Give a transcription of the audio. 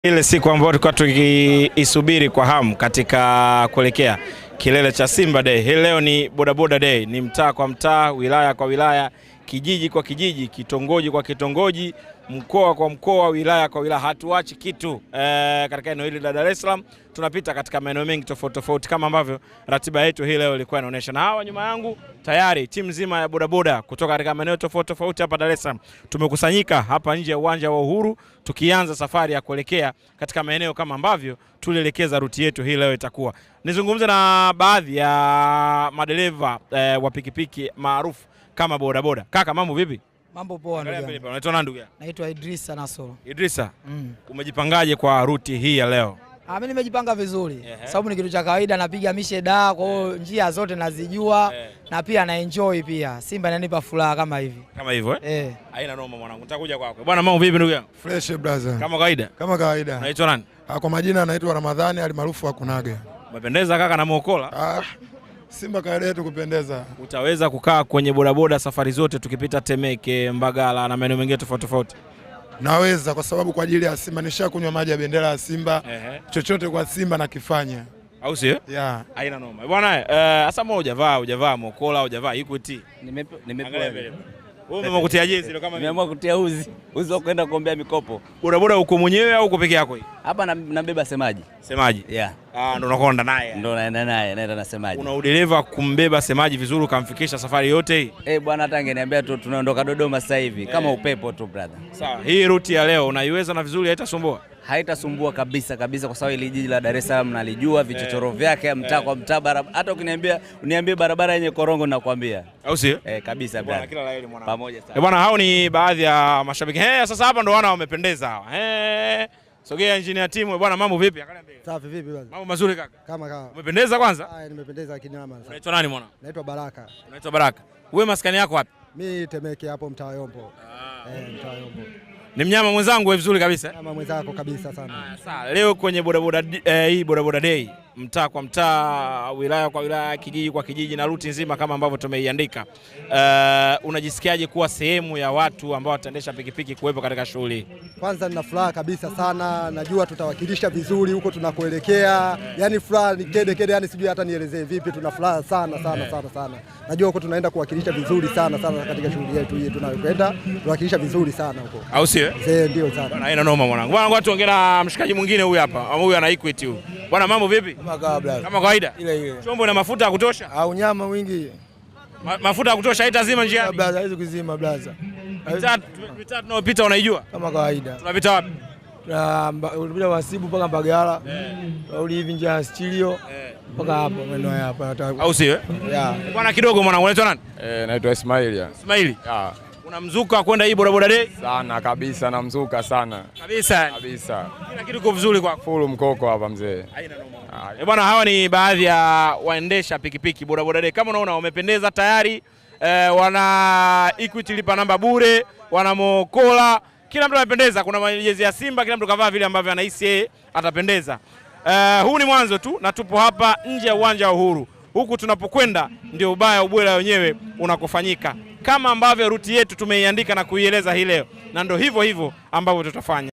Ile siku ambayo tulikuwa tukiisubiri kwa hamu katika kuelekea kilele cha Simba Day. Hii leo ni bodaboda day, ni mtaa kwa mtaa, wilaya kwa wilaya, kijiji kwa kijiji, kitongoji kwa kitongoji, mkoa kwa mkoa, wilaya kwa wilaya. Hatuachi kitu katika eneo hili la Dar es Salaam. Tunapita katika maeneo mengi tofauti tofauti kama ambavyo ratiba yetu hii leo ilikuwa inaonyesha. Na hawa nyuma yangu tayari timu nzima ya bodaboda kutoka katika maeneo tofauti tofauti hapa Dar es Salaam tumekusanyika hapa nje ya uwanja wa Uhuru, tukianza safari ya kuelekea katika maeneo kama ambavyo tulielekeza ruti yetu hii leo itakuwa. Nizungumze na baadhi ya madereva wa pikipiki maarufu kama bodaboda. Kaka, mambo vipi? Mambo poa ndugu. Unaitwa nani ndugu? Naitwa Idrisa Nasoro. Idrisa, umejipangaje kwa ruti hii ya leo? Mimi nimejipanga vizuri. Sababu ni kitu cha kawaida, napiga mishe da, kwa hiyo njia zote nazijua na pia na enjoy pia. Simba inanipa furaha kama hivi. Kama hivyo Haina noma mwanangu. Nitakuja kwako. Bwana, mambo vipi ndugu yangu? Fresh brother. Kama kawaida? Kama kawaida. Unaitwa nani? Kwa majina naitwa Ramadhani alimaarufu wa Kunage. Umependeza kaka na Mokola. Simba kawaida yetu kupendeza. Utaweza kukaa kwenye bodaboda safari zote tukipita Temeke, Mbagala na maeneo mengine tofauti tofauti? Naweza, kwa sababu kwa ajili ya Simba nishakunywa maji ya bendera ya Simba. Chochote kwa Simba nakifanya. Au sio? Yeah. Haina noma. Bwana, sasa mbona hujavaa Mokola, hujavaa Equity? Nimepewa. Wewe umekutia jezi ile kama nimeamua kutia uzi wa kwenda kuombea mikopo. Bodaboda uko mwenyewe au uko peke yako hii? Hapa nabeba Semaji. Semaji? Yeah. Ndio unakonda naye. Ndio naenda na Semaji. Una udereva kumbeba Semaji vizuri ukamfikisha safari yote hii? Bwana, hata angeniambia tu tunaondoka Dodoma sasa hivi kama upepo tu brother. Sawa. Hii ruti ya leo unaiweza na vizuri, haitasumbua? Haitasumbua kabisa kwa sababu ile jiji la Dar es Salaam nalijua vichochoro vyake, mtaa kwa mtaa, hata uniambie barabara yenye korongo nakwambia. Au sio? Kabisa bwana. Kila la heri mwanangu. Pamoja sana. Bwana, hao ni baadhi ya mashabiki. Sasa hapa ndo wana wamependeza hawa. Sogea engineer timu. Bwana, mambo vipi? Angalia mbele. Safi vipi bwana? Mambo mazuri kaka. Kama. Umependeza kwanza? Nimependeza kinyama. Unaitwa nani mwana? Naitwa Baraka. Unaitwa Baraka. Wewe maskani yako wapi? Mimi Temeke hapo mtaa Yombo. Mtaa Yombo. Ni mnyama mwenzangu wewe vizuri kabisa. Mnyama mwenzako kabisa sana. Sawa, leo kwenye bodaboda hii bodaboda day, mtaa kwa mtaa, wilaya kwa wilaya, kijiji kwa kijiji na ruti nzima kama ambavyo tumeiandika. Unajisikiaje kuwa sehemu ya watu ambao wataendesha pikipiki kuwepo katika shughuli? Kwanza nina furaha kabisa sana, najua tutawakilisha vizuri huko tunakoelekea. Yaani furaha ni kede, yani sijui hata nielezee vipi, tuna furaha sana. Najua huko tunaenda kuwakilisha vizuri sana katika shughuli yetu hii tunayokwenda, tuwakilisha vizuri sana huko. Au sio? Ndio sana. Bwana, haina noma mwanangu. Bwana, watu ongea na mshikaji mwingine huyu hapa. Huyu ana Equity huyu. Bwana, mambo vipi? Kama kawaida. Ile. Chombo na mafuta ya kutosha? Au nyama mwingi. Mafuta ya kutosha haitazima njiani? Blaza, hizo kuzima blaza. Mitatu tunaopita unaijua? Kama kawaida. Tunapita wapi? Ulipita Wasibu mpaka Mbagala. Uli hivi njia ya Stilio. Mpaka hapo maeneo hapa. Au sio? Bwana, kidogo mwanangu, unaitwa nani? Naitwa Ismail. Ismail? Unamzuka kwenda hii bodaboda day? Sana kabisa, namzuka sana. Kabisa. Kila kitu kiko vizuri kwako? Full mkoko hapa mzee. Haina noma. Bwana, hawa ni baadhi ya waendesha pikipiki bodaboda day. Kama unaona wamependeza tayari. Wana Equity lipa namba bure, wana Mokola. Kila mtu amependeza, kuna majezi ya Simba, kila mtu kavaa vile ambavyo anahisi yeye atapendeza. Huu ni mwanzo tu na tupo hapa nje ya uwanja wa Uhuru. Huku tunapokwenda ndio ubaya ubwela wenyewe unakofanyika. Kama ambavyo ruti yetu tumeiandika na kuieleza hii leo, na ndio hivyo ambavyo tutafanya.